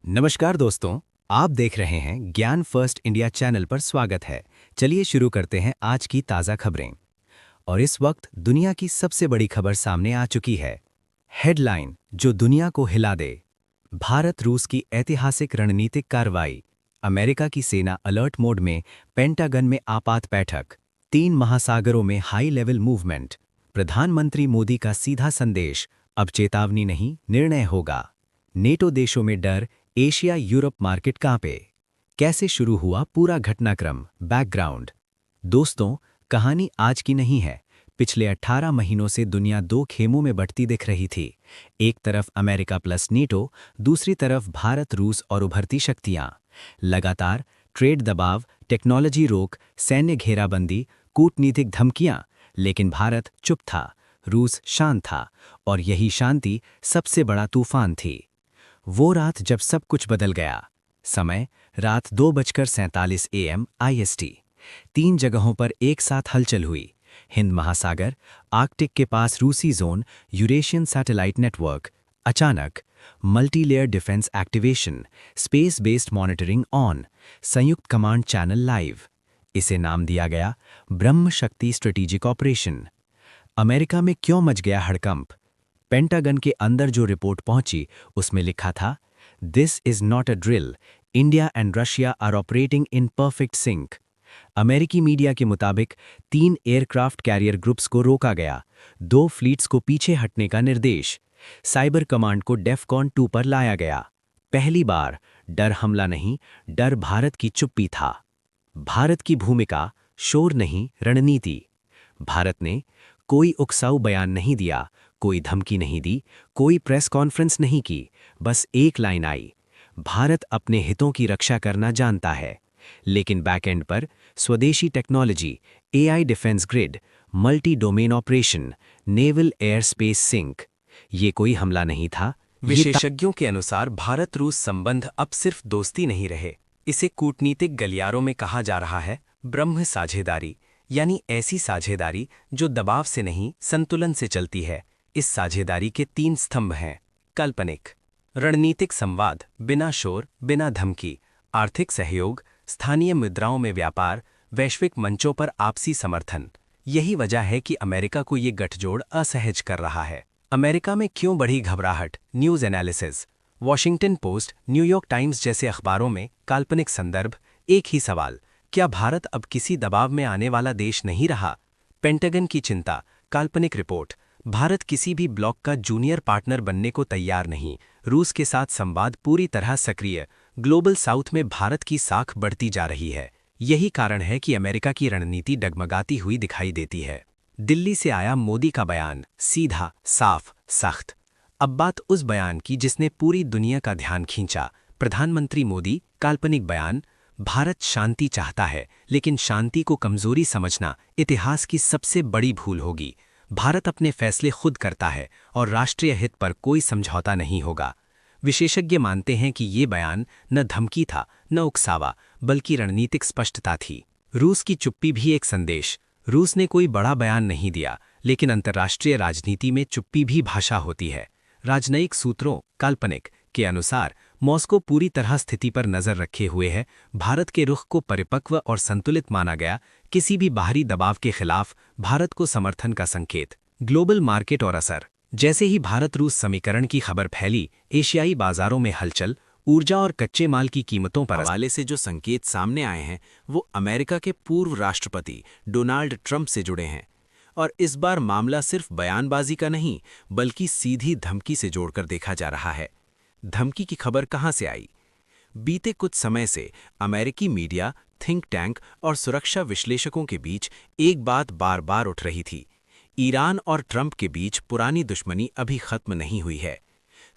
नमस्कार दोस्तों, आप देख रहे हैं ज्ञान फर्स्ट इंडिया चैनल पर स्वागत है। चलिए शुरू करते हैं आज की ताज़ा खबरें। और इस वक्त दुनिया की सबसे बड़ी खबर सामने आ चुकी है। हेडलाइन जो दुनिया को हिला दे। भारत रूस की ऐतिहासिक रणनीतिक कार्रवाई। अमेरिका की सेना अलर्ट मोड में, पेंटागन में आपात बैठक। 3 महासागरों में हाई लेवल मूवमेंट। प्रधानमंत्री मोदी का सीधा संदेश, अब चेतावनी नहीं निर्णय होगा। नेटो देशों में डर, एशिया यूरोप मार्केट कांपे। कैसे शुरू हुआ पूरा घटनाक्रम, बैकग्राउंड। दोस्तों, कहानी आज की नहीं है। पिछले 18 महीनों से दुनिया 2 खेमों में बंटती दिख रही थी। एक तरफ अमेरिका प्लस नेटो, दूसरी तरफ भारत रूस और उभरती शक्तियां। लगातार ट्रेड दबाव, टेक्नोलॉजी रोक, सैन्य घेराबंदी, कूटनीतिक धमकियां, लेकिन भारत चुप था, रूस शांत था, और यही शांति सबसे बड़ा तूफान थी। वो रात जब सब कुछ बदल गया। समय रात 2:47 AM IST। 3 जगहों पर एक साथ हलचल हुई। हिंद महासागर, आर्कटिक के पास रूसी जोन, यूरेशियन सैटेलाइट नेटवर्क। अचानक multi layer defence activation, space based monitoring on, संयुक्त कमांड चैनल लाइव। इसे नाम दिया गया ब्रह्म शक्ति स्ट्रेटेजिक ऑपरेशन। अमेरिका में क्यों मच गया हड़कंप? पेंटागन के अंदर जो रिपोर्ट पहुंची उसमें लिखा था, this is not a drill, India and Russia are operating in perfect sync. अमेरिकी मीडिया के मुताबिक 3 एयरक्राफ्ट कैरियर ग्रुप्स को रोका गया, 2 फ्लीट्स को पीछे हटने का निर्देश, साइबर कमांड को डेफकॉन 2 पर लाया गया। पहली बार डर हमला नहीं, डर भारत की चुप्पी था। भारत की भूमिका, शोर नहीं रणनीति। भारत ने कोई उकसाऊ बयान नहीं दिया, कोई धमकी नहीं दी, कोई प्रेस कॉन्फ्रेंस नहीं की, बस एक लाइन आई, भारत अपने हितों की रक्षा करना जानता है। लेकिन बैकएंड पर स्वदेशी technology, AI defence grid, multi domain operation, naval air space sync, ये कोई हमला नहीं था। विशेषज्ञों के अनुसार भारत रूस संबंध अब सिर्फ दोस्ती नहीं रहे, इसे कूटनीतिक गलियारों में कहा जा रहा है ब्रह्म साझेदारी, यानी ऐसी साझेदारी जो दबाव से नहीं संतुलन से चलती है। इस साझेदारी के 3 स्तंभ हैं। काल्पनिक, रणनीतिक संवाद, बिना शोर, बिना धमकी, आर्थिक सहयोग, स्थानीय मुद्राओं में व्यापार, वैश्विक मंचों पर आपसी समर्थन। यही वजह है कि अमेरिका को ये गठजोड़ असहज कर रहा है। अमेरिका में क्यों बढ़ी घबराहट? News analysis, Washington post, New York times जैसे अखबारों में काल्पनिक संदर्भ, एक ही सवाल, क्या भारत अब किसी दबाव में आने वाला देश नहीं रहा? पेंटागन की चिंता, काल्पनिक रिपोर्ट, भारत किसी भी ब्लॉक का जूनियर पार्टनर बनने को तैयार नहीं, रूस के साथ संवाद पूरी तरह सक्रिय, ग्लोबल साउथ में भारत की साख बढ़ती जा रही है। यही कारण है कि अमेरिका की रणनीति डगमगाती हुई दिखाई देती है। दिल्ली से आया मोदी का बयान, सीधा, साफ, सख्त। अब बात उस बयान की जिसने पूरी दुनिया का ध्यान खींचा। प्रधानमंत्री मोदी, काल्पनिक बयान, भारत शांति चाहता है, लेकिन शांति को कमजोरी समझना इतिहास की सबसे बड़ी भूल होगी। भारत अपने फैसले खुद करता है और राष्ट्रीय हित पर कोई समझौता नहीं होगा। विशेषज्ञ मानते हैं कि ये बयान न धमकी था, न उकसावा, बल्कि रणनीतिक स्पष्टता थी। रूस की चुप्पी भी एक संदेश। रूस ने कोई बड़ा बयान नहीं दिया, लेकिन अंतर्राष्ट्रीय राजनीति में चुप्पी भी भाषा होती है। राजनयिक सूत्रों, काल्पनिक, के अनुसार मॉस्को पूरी तरह स्थिति पर नजर रखे हुए है। भारत के रुख को परिपक्व और संतुलित माना गया, किसी भी बाहरी दबाव के खिलाफ भारत को समर्थन का संकेत। ग्लोबल मार्केट और असर, जैसे ही भारत रूस समीकरण की खबर फैली, एशियाई बाजारों में हलचल, ऊर्जा और कच्चे माल की कीमतों पर हवाले से जो संकेत सामने आए हैं वो अमेरिका के पूर्व राष्ट्रपति डोनाल्ड ट्रंप से जुड़े हैं। और इस बार मामला सिर्फ बयानबाजी का नहीं, बल्कि सीधी धमकी से जोड़कर देखा जा रहा है। धमकी की खबर कहां से आई? बीते कुछ समय से अमेरिकी मीडिया, थिंक टैंक और सुरक्षा विश्लेषकों के बीच एक बात बार बार उठ रही थी, ईरान और ट्रंप के बीच पुरानी दुश्मनी अभी खत्म नहीं हुई है।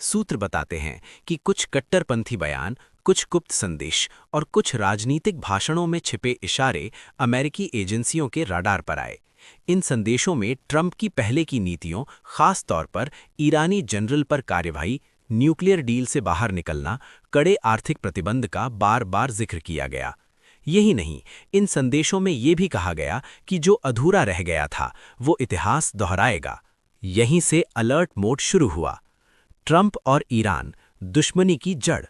सूत्र बताते हैं कि कुछ कट्टरपंथी बयान, कुछ गुप्त संदेश और कुछ राजनीतिक भाषणों में छिपे इशारे अमेरिकी एजेंसियों के रडार पर आए। इन संदेशों में ट्रंप की पहले की नीतियों, खास तौर पर ईरानी जनरल पर कार्यवाही, न्यूक्लियर डील से बाहर निकलना, कड़े आर्थिक प्रतिबंध का बार बार जिक्र किया गया। यही नहीं, इन संदेशों में ये भी कहा गया कि जो अधूरा रह गया था वो इतिहास दोहराएगा। यहीं से अलर्ट मोड शुरू हुआ। ट्रंप और ईरान, दुश्मनी की जड़।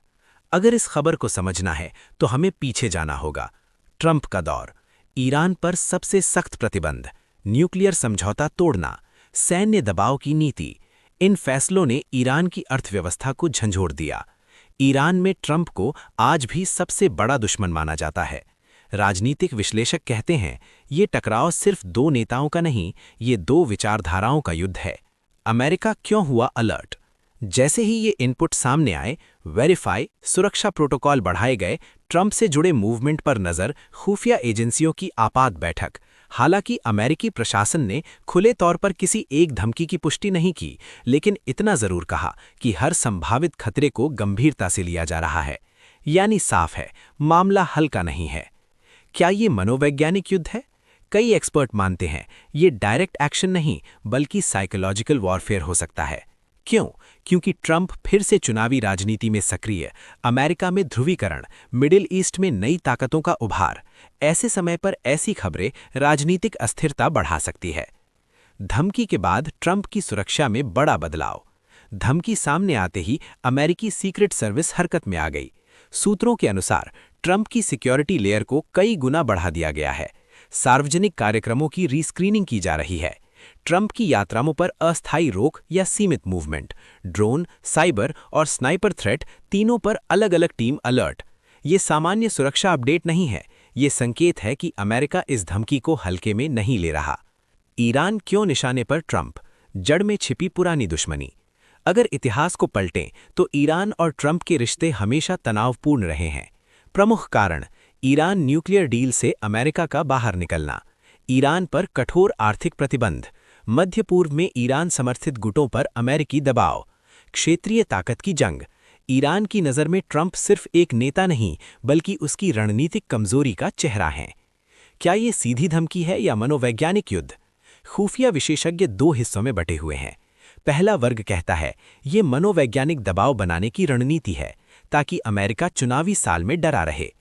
अगर इस खबर को समझना है तो हमें पीछे जाना होगा। ट्रंप का दौर, ईरान पर सबसे सख्त प्रतिबंध, न्यूक्लियर समझौता तोड़ना, सैन्य दबाव की नीति, इन फैसलों ने ईरान की अर्थव्यवस्था को झंझोड़ दिया। ईरान में ट्रंप को आज भी सबसे बड़ा दुश्मन माना जाता है। राजनीतिक विश्लेषक कहते हैं, ये टकराव सिर्फ दो नेताओं का नहीं, ये दो विचारधाराओं का युद्ध है। अमेरिका क्यों हुआ अलर्ट? जैसे ही ये इनपुट सामने आए, वेरीफाई, सुरक्षा प्रोटोकॉल बढ़ाए गए, ट्रंप से जुड़े मूवमेंट पर नजर, खुफिया एजेंसियों की आपात बैठक। हालांकि अमेरिकी प्रशासन ने खुले तौर पर किसी एक धमकी की पुष्टि नहीं की, लेकिन इतना जरूर कहा कि हर संभावित खतरे को गंभीरता से लिया जा रहा है। यानी साफ है, मामला हल्का नहीं है। क्या ये मनोवैज्ञानिक युद्ध है? कई एक्सपर्ट मानते हैं ये डायरेक्ट एक्शन नहीं, बल्कि साइकोलॉजिकल वॉरफेयर हो सकता है। क्यों? क्योंकि ट्रंप फिर से चुनावी राजनीति में सक्रिय, अमेरिका में ध्रुवीकरण, मिडिल ईस्ट में नई ताकतों का उभार। ऐसे समय पर ऐसी खबरें राजनीतिक अस्थिरता बढ़ा सकती है। धमकी के बाद ट्रंप की सुरक्षा में बड़ा बदलाव। धमकी सामने आते ही अमेरिकी सीक्रेट सर्विस हरकत में आ गई। सूत्रों के अनुसार ट्रंप की सिक्योरिटी लेयर को कई गुना बढ़ा दिया गया है। सार्वजनिक कार्यक्रमों की रीस्क्रीनिंग की जा रही है। ट्रंप की यात्राओं पर अस्थायी रोक या सीमित मूवमेंट, ड्रोन, साइबर और स्नाइपर थ्रेट, तीनों पर अलग अलग टीम अलर्ट। ये सामान्य सुरक्षा अपडेट नहीं है, ये संकेत है कि अमेरिका इस धमकी को हल्के में नहीं ले रहा। ईरान क्यों निशाने पर ट्रंप? जड़ में छिपी पुरानी दुश्मनी। अगर इतिहास को पलटें तो ईरान और ट्रंप के रिश्ते हमेशा तनावपूर्ण रहे हैं। प्रमुख कारण, ईरान न्यूक्लियर डील से अमेरिका का बाहर निकलना, ईरान पर कठोर आर्थिक प्रतिबंध, मध्य पूर्व में ईरान समर्थित गुटों पर अमेरिकी दबाव, क्षेत्रीय ताकत की जंग। ईरान की नज़र में ट्रंप सिर्फ एक नेता नहीं, बल्कि उसकी रणनीतिक कमजोरी का चेहरा है। क्या ये सीधी धमकी है या मनोवैज्ञानिक युद्ध? खुफिया विशेषज्ञ दो हिस्सों में बटे हुए हैं। पहला वर्ग कहता है ये मनोवैज्ञानिक दबाव बनाने की रणनीति है, ताकि अमेरिका चुनावी साल में डरा रहे।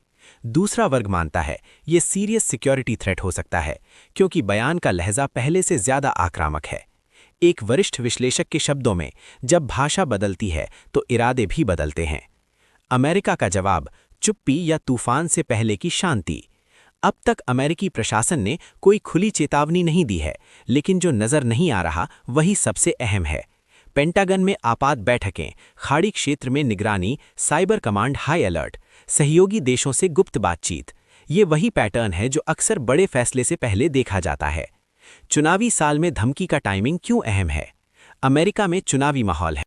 दूसरा वर्ग मानता है ये सीरियस सिक्योरिटी थ्रेट हो सकता है, क्योंकि बयान का लहजा पहले से ज्यादा आक्रामक है। एक वरिष्ठ विश्लेषक के शब्दों में, जब भाषा बदलती है तो इरादे भी बदलते हैं। अमेरिका का जवाब, चुप्पी या तूफान से पहले की शांति। अब तक अमेरिकी प्रशासन ने कोई खुली चेतावनी नहीं दी है, लेकिन जो नजर नहीं आ रहा वही सबसे अहम है। पेंटागन में आपात बैठकें, खाड़ी क्षेत्र में निगरानी, साइबर कमांड हाई अलर्ट, सहयोगी देशों से गुप्त बातचीत। ये वही पैटर्न है जो अक्सर बड़े फैसले से पहले देखा जाता है। चुनावी साल में धमकी का टाइमिंग क्यों अहम है? अमेरिका में चुनावी माहौल है।